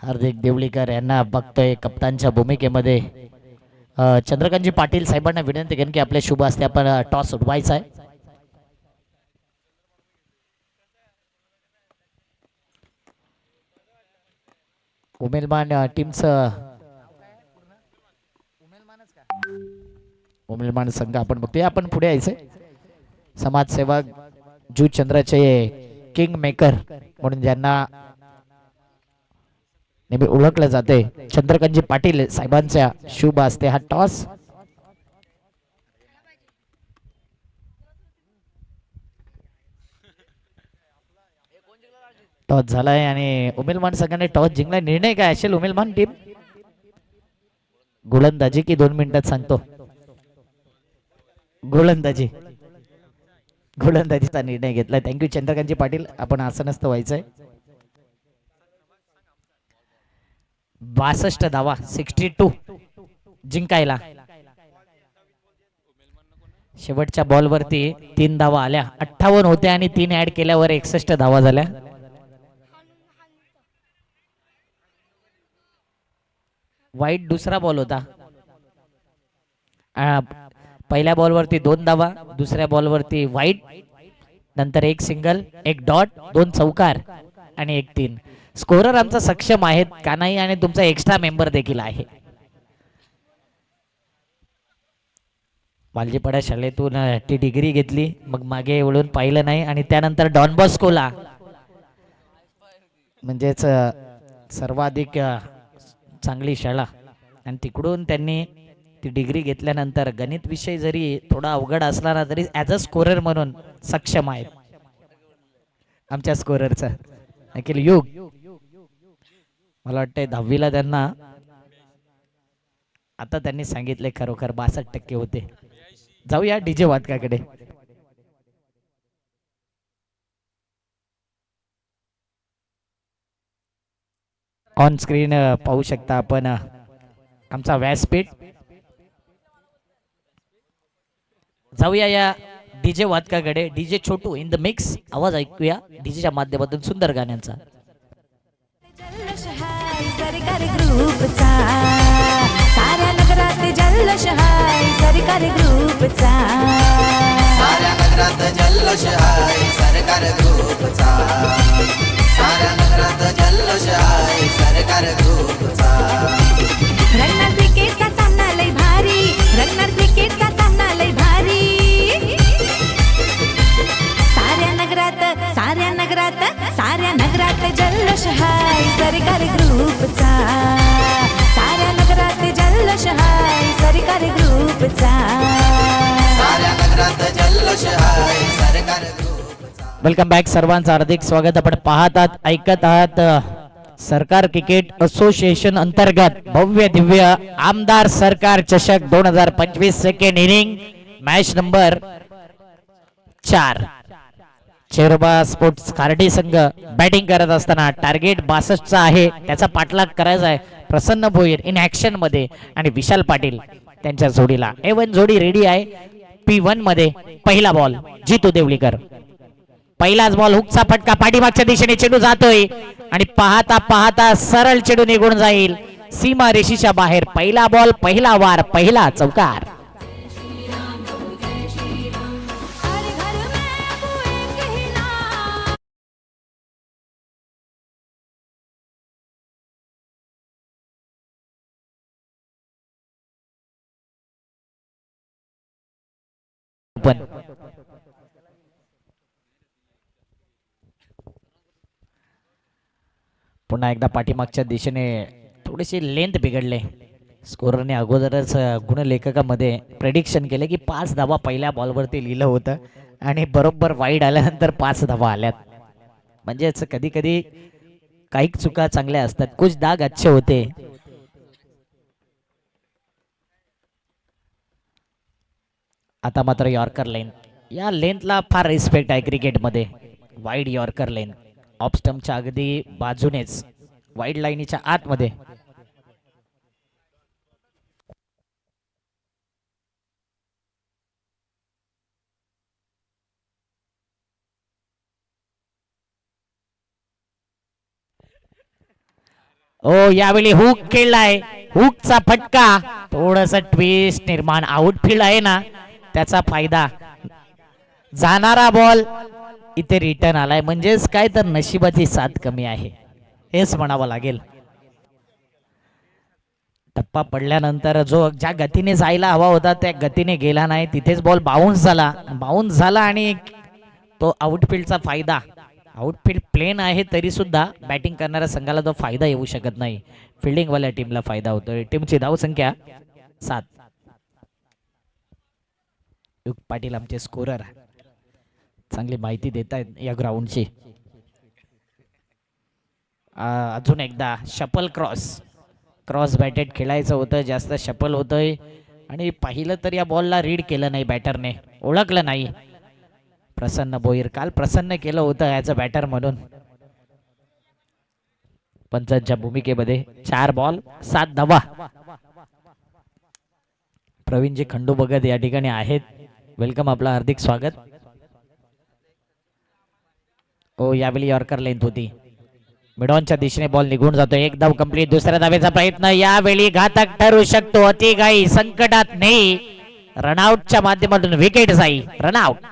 हार्दिक देवळीकर यांना बघतोय कप्तानच्या भूमिकेमध्ये. चंद्रकांतजी पाटील साहेबांना विनंती करेन की आपल्या शुभ हस्ते आपण टॉस उडवायचा आहे. उमेलमान टीमचं उमेलमान संघ आपण बघतोय. आपण पुढे यायचंय. समाजसेवक जू चंद्राचे किंग मेकर म्हणून ज्यांना नेहमी ओळखलं जाते, चंद्रकांतजी पाटील साहेबांच्या शुभ हस्ते हा टॉस. टॉस झालाय आणि उमेलमान संघाने टॉस जिंकलाय. निर्णय काय असेल उमेलमान टीम? गोलंदाजी की 2 मिनिटात सांगतो. गोलंदाजी गोलंदाजीचा निर्णय घेतलाय. थँक्यू चंद्रकांतजी पाटील, आपण आसनस्थ व्हायचंय. 62 धावा 62 जिंकायला. शेवटच्या बॉलवरती 3 धावा आल्या. 58 होत्या आणि 3 ऍड केल्यावर 61 धावा झाल्या. वाईट दुसरा बॉल होता. पहिल्या बॉलवरती 2 धावा, दुसऱ्या बॉलवरती वाईट, नंतर 1 सिंगल, 1 डॉट, 2 चौकार आणि 1 3. स्कोरर आमचा सक्षम आहेत कानाई आणि तुमचा एक्स्ट्रा मेंबर देखील आहे. वालजीपाडा शाळेतून ती डिग्री घेतली, मग मागे वळून पाहिलं नाही आणि त्यानंतर डॉन बॉस्कोला म्हणजेच सर्वाधिक चांगली शाळा, आणि तिकडून त्यांनी ती डिग्री घेतल्यानंतर गणित विषय जरी थोडा अवघड असला ना तरी ॲज अ स्कोरर म्हणून सक्षम आहेत आमच्या स्कोररचा अखिल युग. मला वाटतंय 10वीला त्यांना, आता त्यांनी सांगितले खरोखर 62% होते. जाऊया डीजे वादकाकडे. ऑन स्क्रीन पाहू शकता आपण आमचा व्यासपीठ. जाऊया या डीजे वादकाकडे. DJ Chhotu in the mix. आवाज ऐकूया डीजेच्या माध्यमातून सुंदर गाण्यांचा. जल्लोष हाय सरकारी ग्रुपचा, साऱ्या नगरात जल्लोष हाय सरकारी ग्रुपचा. साऱ्या नगरात जल्लोष आहे सरकार ग्रुपचा. साऱ्या नगरात जल्लोष आहे सरकार ग्रुपचा. रंगणार क्रिकेटचा सामना लय भारी, रंगणार क्रिकेटचा सामना लय भारी. साऱ्या नगरात जल्लोष हाय सरकारी ग्रुपचा. साऱ्या नगरात जल्लोष हाय सरकारी ग्रुपचा. साऱ्या नगरात जल्लोष आहे सरकार ग्रुपचा. Welcome back. सर्वांचं हार्दिक स्वागत. आपण पाहत आहात, ऐकत आहात सरकार क्रिकेट असोसिएशन अंतर्गत भव्य दिव्य आमदार सरकार चषक 2025 second inning match number 4. Cheiraoba sports Khardi संघ बॅटिंग करत असताना टार्गेट 62 आहे, त्याचा पाठलाग करायचा आहे. प्रसन्न भोईर इन ऍक्शन मध्ये आणि विशाल पाटील त्यांच्या जोडीला. A1 जोडी रेडी आहे. P1 मध्ये पहिला बॉल जितू देवळीकर. पहिलाच बॉल हुकचा फटका, पाठीमागच्या दिशेने चेंडू जातोय आणि पाहता पाहता सरळ चेंडू निघून जाईल सीमा रेषेच्या बाहेर. पहिला बॉल, पहिला वार, पहिला चौकार. हर घर में अब एक ही नाम. पण पुन्हा एकदा पाठीमागच्या दिशेने थोडीशी लेंथ बिघडले. स्कोररने अगोदरच गुणलेखकामध्ये प्रेडिक्शन केले की 5 धावा पहिल्या बॉलवरती लिहिलं होतं आणि बरोबर वाईड आल्यानंतर 5 धावा आल्यात. म्हणजेच कधी कधी काही चुका चांगल्या असतात, कुछ दाग अच्छे होते. आता मात्र यॉर्कर लेन, या लेंथला फार रिस्पेक्ट आहे क्रिकेटमध्ये. वाईड यॉर्कर लेन, ऑफ स्टंपच्या अगदी बाजूनेच, वाईड लाईनीच्या आतमध्ये. ओ यावेळी हुक खेळलाय, हुकचा फटका, थोडस ट्विस्ट निर्माण. आउटफील्ड आहे ना, त्याचा फायदा. जाणारा बॉल इथे रिटर्न आलाय, म्हणजेच काय तर नशिबाची साथ कमी आहे हेच म्हणावं लागेल. टप्पा पडल्यानंतर जो ज्या गतीने जायला हवा होता त्या गतीने गेला नाही, तिथेच बॉल बाउन्स झाला आणि तो आउटफील्डचा फायदा. आउटफील्ड प्लेन आहे तरी सुद्धा बॅटिंग करणाऱ्या संघाला तो फायदा येऊ शकत नाही, फिल्डिंग वाल्या टीमला फायदा होतोय. टीमची धाव संख्या 7. युग पाटील आमचे स्कोरर चांगली माहिती देत आहेत या ग्राउंडची. अजून एकदा शपल क्रॉस बॅटेड खेळायचं होतं, जास्त शपल होतंय आणि पाहिलं तर या बॉलला रीड केलं नाही बॅटरने, ओळखलं नाही प्रसन्न भोईर. काल प्रसन्न केलं होतं ॲज अ बॅटर म्हणून. पंचांच्या भूमिकेमध्ये 4 बॉल 7 धावा. प्रवीणजी खंडू बघत या ठिकाणी आहेत. वेलकम, आपलं हार्दिक स्वागत. ओ यावेळी यॉर्कर लेंथ होती. मिडॉनच्या दिशेने बॉल निघून जातो. एक धाव कंप्लीट. दुसऱ्या धावेचा प्रयत्न यावेळी घातक ठरू शकतो. अतिगाई संकटात नाही. रनआउटच्या माध्यमातून विकेट जाई. रनआउट.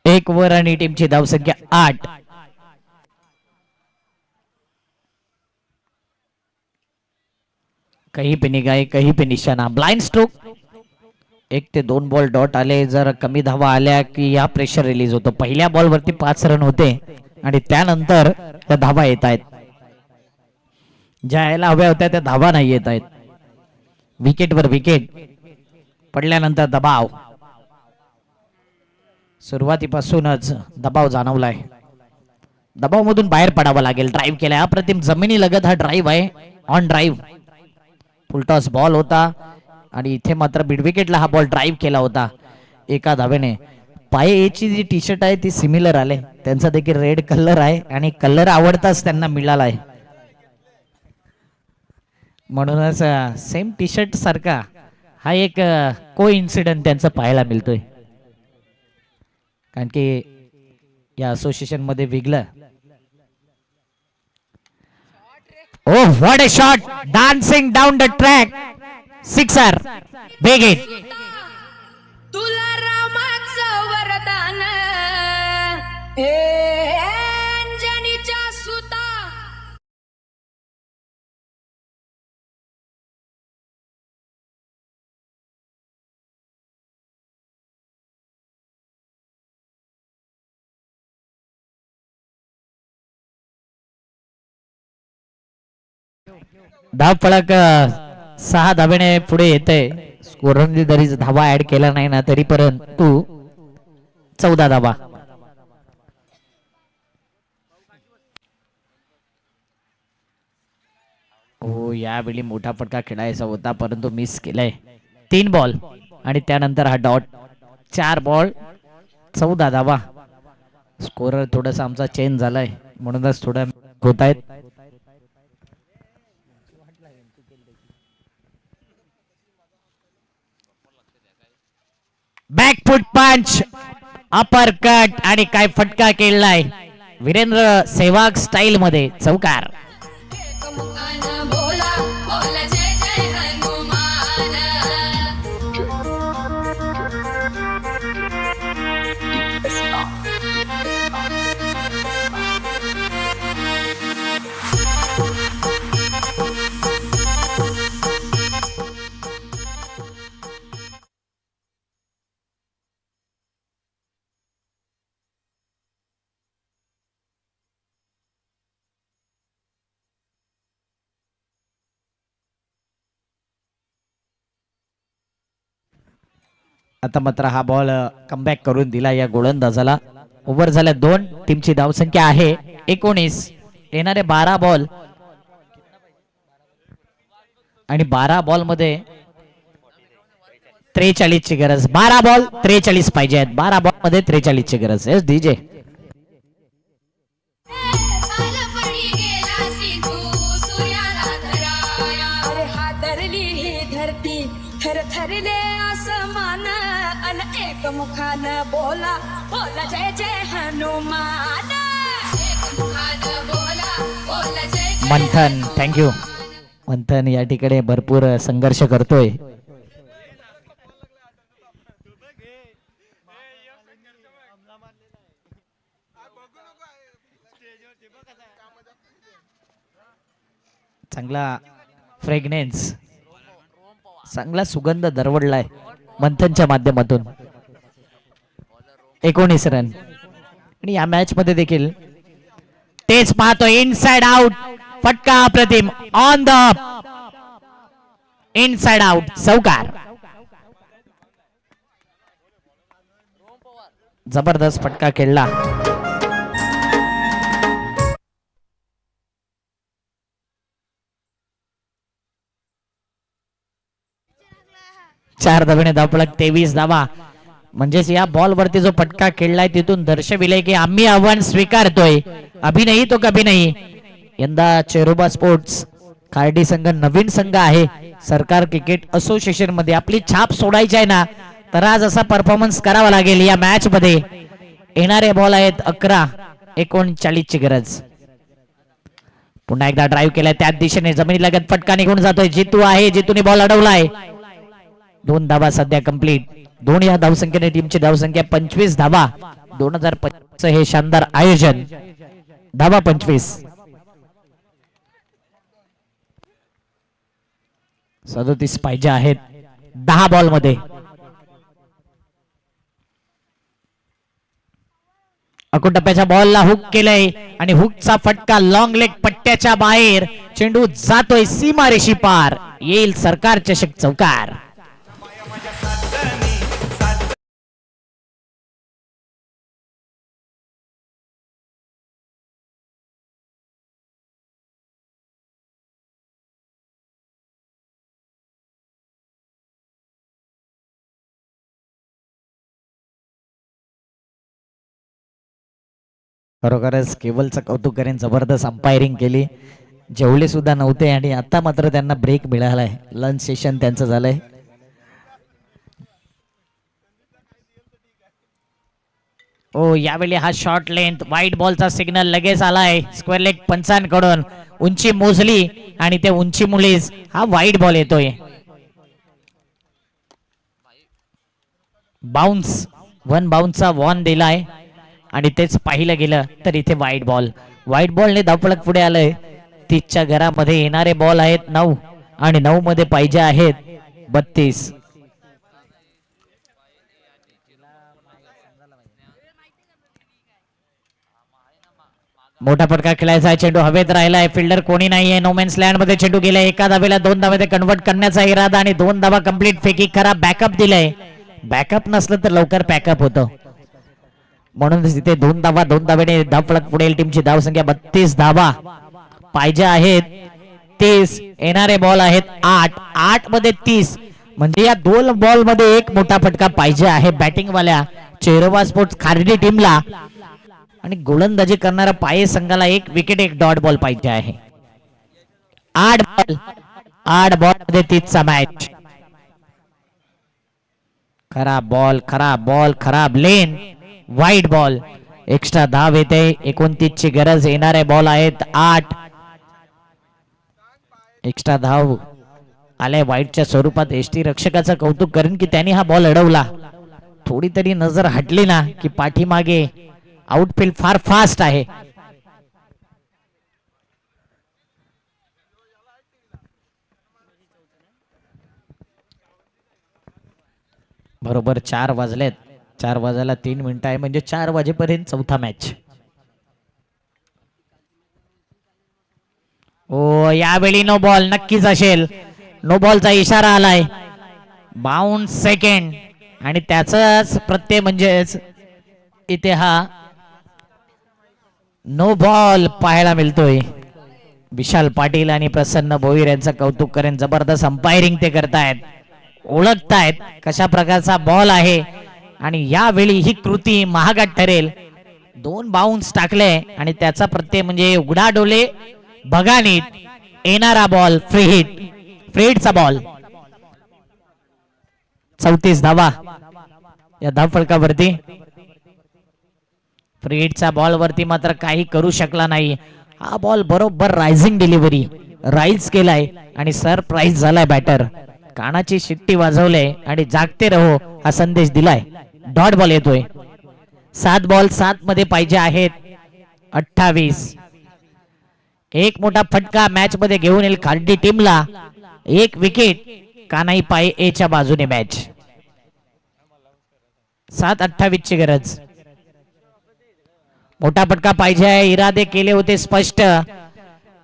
एक वर आणि टीमची धावसंख्या 8. कहीं पे निगाहे कहीं पे निशाणा. Blind stroke. 1 ते 2 बॉल डॉट आले. जर कमी धावा आल्या की या प्रेशर रिलीज होतो. पहिल्या बॉल वरती 5 रन होते आणि त्यानंतर त्या धावा येत आहेत. ज्या यायला हव्या होत्या त्या धावा नाही येत आहेत. विकेटवर विकेट पडल्यानंतर दबाव. सुरुवातीपासूनच दबाव जाणवलाय. दबाव मधून बाहेर पडावं लागेल. ड्राईव्ह केलाय अप्रतिम. जमिनी लगत हा ड्राईव्ह आहे. On drive. फुलटॉस बॉल होता आणि इथे मात्र मिड विकेटला हा बॉल ड्राईव्ह केला होता एका धावेने. पायेची जी टी शर्ट आहे ती सिमिलर आले. त्यांचा देखील रेड कलर आहे आणि कलर आवडताच त्यांना मिळालाय. म्हणूनच सेम टी शर्ट सारखा हा एक को इन्सिडेंट त्यांचा पाहायला मिळतोय. कारण की या असोसिएशन मध्ये वेगळं. Oh, what a shot! Dancing down the track. Sixer. Big hit. तुला रामाचं वरदान अंजनीच्या सुता. धाव फलक 6 धावेने पुढे येते. स्कोरमध्ये जरी धावा ऍड केला नाही ना तरी परंतु 14 धावा. हो, यावेळी मोठा फटका खेळायचा होता परंतु मिस केलाय. 3 बॉल आणि त्यानंतर हा डॉट. 4 बॉल 14 धावा. स्कोरर थोडासा आमचा चेंज झालाय म्हणूनच थोडा होत आहेत. बॅकफुट पंच, अपर कट आणि काय फटका केलाय वीरेंद्र सेवाग स्टाईल मध्ये. चौकार. एकमुखानं बोला बोला जय जय हनुमान. आता मात्र हा बॉल कमबॅक करून दिला या गोलंदाजाला. ओव्हर झाल्या 2. टीमची धावसंख्या आहे 19. येणारे 12 बॉल आणि 12 बॉल मध्ये 43 ची गरज. 12 बॉल 43 पाहिजे आहेत. 12 बॉल मध्ये 43 ची गरज. S DJ. पालपणी गेला सिंधू सूर्याला धराया. अरे हादरली ही धरती थरथरले आसमान. अन एकमुखानं बोला बोला जय जय हनुमान. एकमुखानं बोला बोला जय जय मंथन, थँक्यू. मंथन या ठिकाणी भरपूर संघर्ष करतोय. चांगला फ्रेग्नेन्स, चांगला सुगंध दरवडलाय मंथनच्या माध्यमातून. 19 रन. आणि या मॅच मध्ये देखील तेच पाहतो. इनसाइड आउट फटका अप्रतिम. On the inside out. चौकार. जबरदस्त फटका खेळला. चार धावेने धावफलक 23 धावा. म्हणजेच या बॉल वरती जो फटका खेळलाय तिथून दर्शविले की आम्ही आव्हान स्वीकारतोय. अभि नाही तो कभी नाही. यंदा चेरोबा स्पोर्ट्स खार्डी संघ नवीन संघ आहे. सरकार क्रिकेट असोसिएशन मध्ये आपली छाप सोडायची आहे ना, तर आज असा परफॉर्मन्स करावा लागेल. या मॅच मध्ये येणारे बॉल आहेत 11. 39 ची गरज. पुन्हा एकदा ड्राईव्ह केलाय त्याच दिशेने. जमिनी लगत फटका निघून जातोय. जितू आहे. जितूने बॉल अडवलाय. 2 धावा सध्या कंप्लीट. 2 या धावसंख्येने टीमची धावसंख्या 25 धावा. 2025 हे शानदार आयोजन. धावा 25. 37 पाहिजे आहेत 10 बॉल मध्ये. अकुटप्प्याच्या बॉलला हुक केलंय आणि हुकचा फटका लॉंग लेग पट्ट्याच्या बाहेर. चेंडू जातोय सीमारेषी पार. येईल सरकार चषक. चौकार. खरोखरच केवलचं कौतुक करेन. जबरदस्त अंपायरिंग केली. जेवले सुद्धा नव्हते आणि आता मात्र त्यांना ब्रेक मिळालाय. लंच सेशन त्यांचं झालंय. ओ यावेळी हा शॉर्ट लेंथ वाईट बॉलचा सिग्नल लगेच आलाय स्क्वेअर लेग पंचांकडून. उंची मोजली आणि ते उंची मुळेच हा वाईट बॉल येतोय. बाउन्स 1 बाउन्सचा वॉर्न दिलाय आणि तेच पाहिलं गेलं तर इथे वाईट बॉल. वाईट बॉलने धावफलक पुढे आलंय. 30च्या घरामध्ये येणारे बॉल आहेत 9 आणि 9 मध्ये पाहिजे आहेत 32. मोठा फटका खेळायचा आहे. चेंडू हवेत राहिलाय. फिल्डर कोणी नाहीये. नोमॅन्स लँड मध्ये चेंडू गेलाय. एका धावेला 2 धावेमध्ये कन्वर्ट करण्याचा इरादा आणि 2 धावा कंप्लीट. फेकी खराब. बॅकअप दिलाय. बॅकअप नसलं तर लवकर पॅकअप होतं. म्हणून तिथे 2 धावा 2 धावेने धावफलक पुढे. टीमची धावसंख्या 32 धावा पाहिजे आहेत 30. येणारे बॉल आहेत 8. 8 मध्ये 30 म्हणजे या 2 बॉल मध्ये एक मोठा फटका पाहिजे आहे बॅटिंग वाल्या चेरोबा स्पोर्ट्स खार्डी टीमला. आणि गोलंदाजी करणारा पाये संघाला 1 विकेट 1 डॉट बॉल पाहिजे आहे. 8 बॉल मध्ये 30चा मॅच. खराब बॉल खराब लेन वाईट बॉल. एक्स्ट्रा धाव येते. 29 ची गरज. येणारे बॉल आहेत 8. एक्स्ट्रा धाव आले वाईटच्या स्वरूपात. एसटी रक्षकाचं कौतुक करेन की त्यांनी हा बॉल अडवला. थोडी तरी नजर हटली ना की पाठीमागे आउटफील्ड फार फास्ट आहे. बरोबर 4 वाजलेत. 4 वाजायला 3 मिनिटं आहे म्हणजे 4 वाजेपर्यंत चौथा मॅच. ओ यावेळी नो बॉल नक्कीच असेल. नो बॉलचा इशारा आलाय. बाउन्स सेकंड आणि त्याचाच प्रत्यय म्हणजेच इथे हा नो बॉल पाहायला मिळतोय. विशाल पाटील आणि प्रसन्न भोईर यांचं कौतुक करेन. जबरदस्त अंपायरिंग ते करतायत. ओळखतायत कशा प्रकारचा बॉल आहे आणि यावेळी ही कृती महागात ठरेल. 2 बाउन्स टाकले आणि त्याचा प्रत्यय म्हणजे उघडा डोले बघा नीट. येणारा बॉल फ्री हिटचा बॉल. 34 धावा या धावफलकावरती. फ्री हिटच्या बॉल वरती मात्र काही करू शकला नाही. हा बॉल बरोबर रायझिंग डिलिव्हरी राईज केलाय आणि सरप्राईज झालाय बॅटर. कानाची शिट्टी वाजवले आणि जागते रहो हा संदेश दिलाय. डॉट बॉल येतोय. 7 बॉल 7 मध्ये पाहिजे आहेत. 28. एक मोठा फटका मॅच मध्ये घेऊन येईल खालडी टीमला. 1 विकेट कानाई पाय ए च्या बाजूने मॅच. 7-28 ची गरज. मोठा फटका पाहिजे आहे. इरादे केले होते स्पष्ट.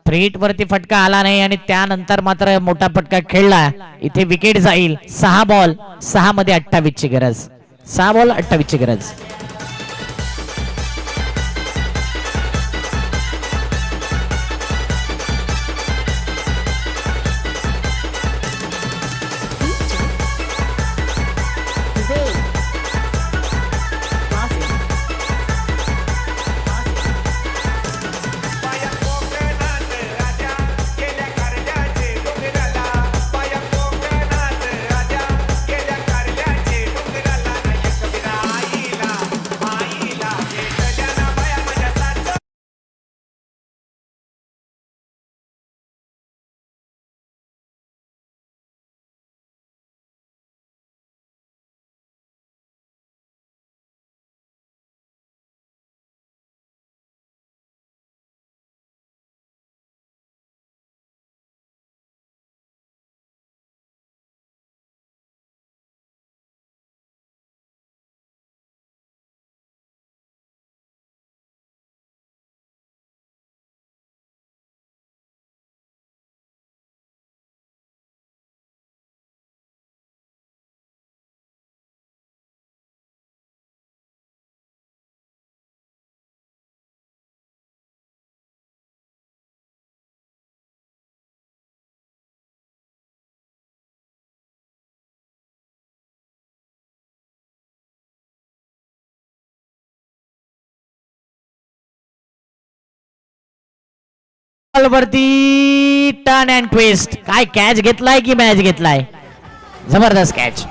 फ्री हिट वरती फटका आला नाही आणि त्यानंतर मात्र मोठा फटका खेळला. इथे विकेट जाईल. 6 बॉल 6 मध्ये 28 ची गरज. 6 बॉल 28 ची गरज. वरती टर्न अँड ट्विस्ट. काय कॅच घेतलाय की मॅच घेतलाय. जबरदस्त कॅच.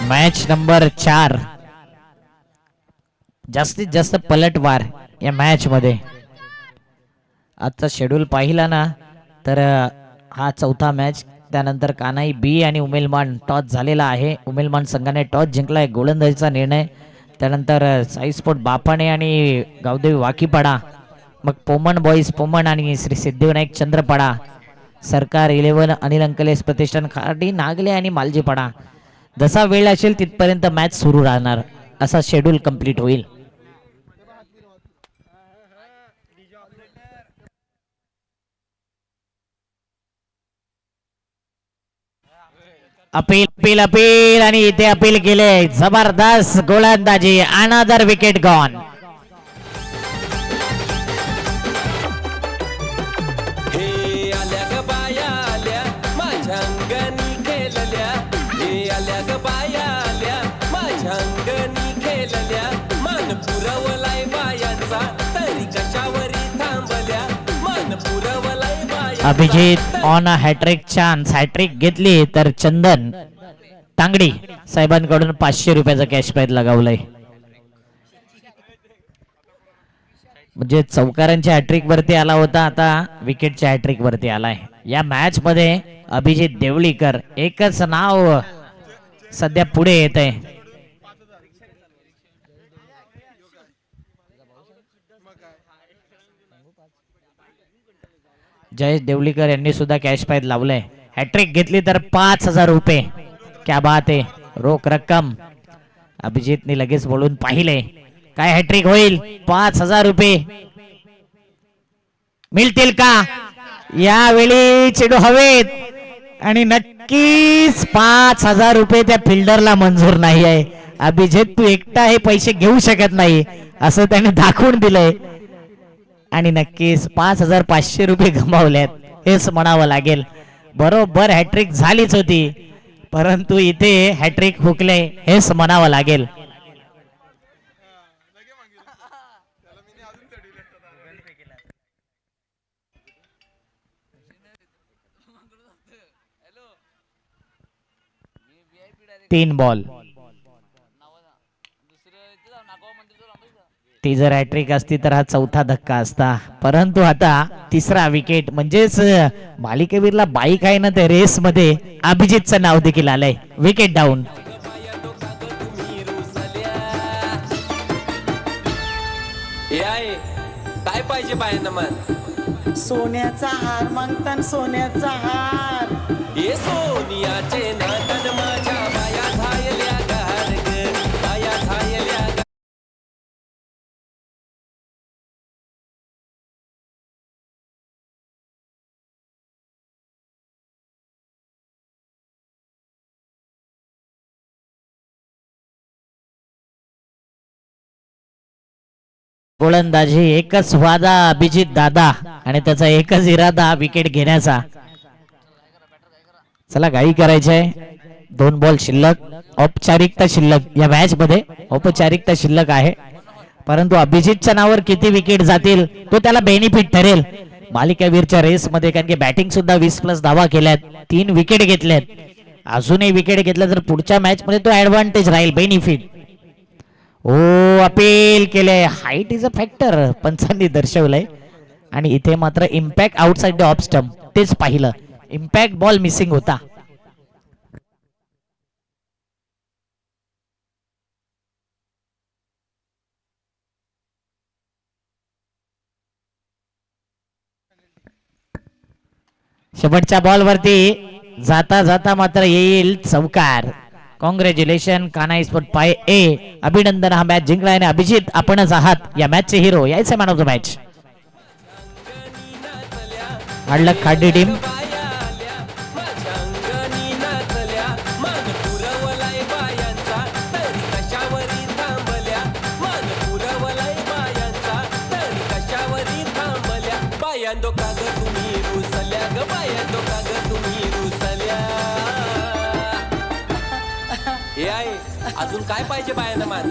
Match number 4. जास्तीत जास्त पलटवार या मॅच मध्ये. आजचा शेड्यूल पाहिला ना तर हा चौथा मॅच. त्यानंतर कानाई बी आणि उमेलमान टॉस झालेला आहे. उमेलमान संघाने टॉस जिंकलाय. गोलंदाजीचा निर्णय. त्यानंतर साई स्पोर्ट बापाणे आणि गावदेवी वाकीपाडा. मग पोमन बॉईज पोमन आणि श्री सिद्धिविनायक चंद्रपाडा. सरकार 11 अनिल अंकलेस प्रतिष्ठान खार्डी नागले आणि मालजीपाडा. जसा वेळ असेल तिथपर्यंत मॅच सुरू राहणार. असा शेड्यूल कंप्लीट होईल. अपील आणि इथे अपील केले. जबरदस्त गोलंदाजी. Another wicket gone. Abhijit on a hat trick chance, hat trick घेतली तर चंदन तांगडी साहेबांकडून 500 रुपयाचा कॅश प्राइज लगावलंय. म्हणजे चौकारांच्या हॅट्रिक वरती आला होता, आता विकेटच्या हॅट्रिक वरती आलाय. या मॅच मध्ये अभिजित देवळीकर एकच नाव सध्या पुढे येत आहे. जयेश देवळीकर यांनी सुद्धा कॅश प्राइज लावलंय. हॅट्रिक घेतली तर 5000 रुपये. क्या बात आहे. रोख रक्कम अभिजितने लगेच बोलून पाहिले. काय हॅट्रिक होईल? 5000 रुपये मिळतील का? यावेळी चेंडू हवेत आणि नक्कीच 5000 रुपये त्या फिल्डरला मंजूर नाही आहे. अभिजित तू एकटा हे पैसे घेऊ शकत नाही असं त्याने दाखवून दिलंय आणि नक्कीच 5500 रुपये गमावल्यात हेच म्हणावं लागेल. बरोबर हॅट्रिक झालीच होती परंतु इथे हॅट्रिक हुकले हेच म्हणावं लागेल. तीन बॉल. ती जर हॅट्रिक असती तर हा चौथा धक्का असता परंतु आता तिसरा विकेट म्हणजेच मालिकेवीरला बाईक आहे ना त्या रेस मध्ये अभिजितचं नाव देखील आलंय. Wicket down. काय पाहिजे बायांना मग? सोन्याचा हार मागतान सोन्याचा हार. ये सोनियाचे नातन माझ्या बाया झायल्या गार ग, बाया झायल्या गार. गोलंदाजी एकच वादा अभिजित दादा आणि त्याचा एकच इरादा विकेट घेण्याचा. चला घाई करायचंय. 2 बॉल शिल्लक. औपचारिकता शिल्लक या मॅच मध्ये औपचारिकता शिल्लक आहे परंतु अभिजितच्या नावावर किती विकेट जातील तो त्याला बेनिफिट ठरेल मालिकावीरच्या रेस मध्ये. कारण की बॅटिंग सुद्धा 20+ धावा केल्यात, 3 विकेट घेतल्यात. अजूनही विकेट घेतल्या तर पुढच्या मॅच मध्ये तो ऍडव्हान्टेज राहील, बेनिफिट. ओ अपील केले. हाईट इज अ फॅक्टर पंचांनी दर्शवलंय आणि इथे मात्र impact outside the off stump तेच पाहिलं. इम्पॅक्ट बॉल मिसिंग होता. शेवटच्या बॉल वरती जाता जाता मात्र येईल चौकार. कॉंग्रॅच्युलेशन कानाई स्पोर्ट पाय ए. अभिनंदन. हा मॅच जिंकला आणि अभिजित आपणच आहात या मॅचचे हिरो. यायचे मॅन ऑफ द मॅच. अडलक खाडी टीम. अजून काय पाहिजे बायांना मान?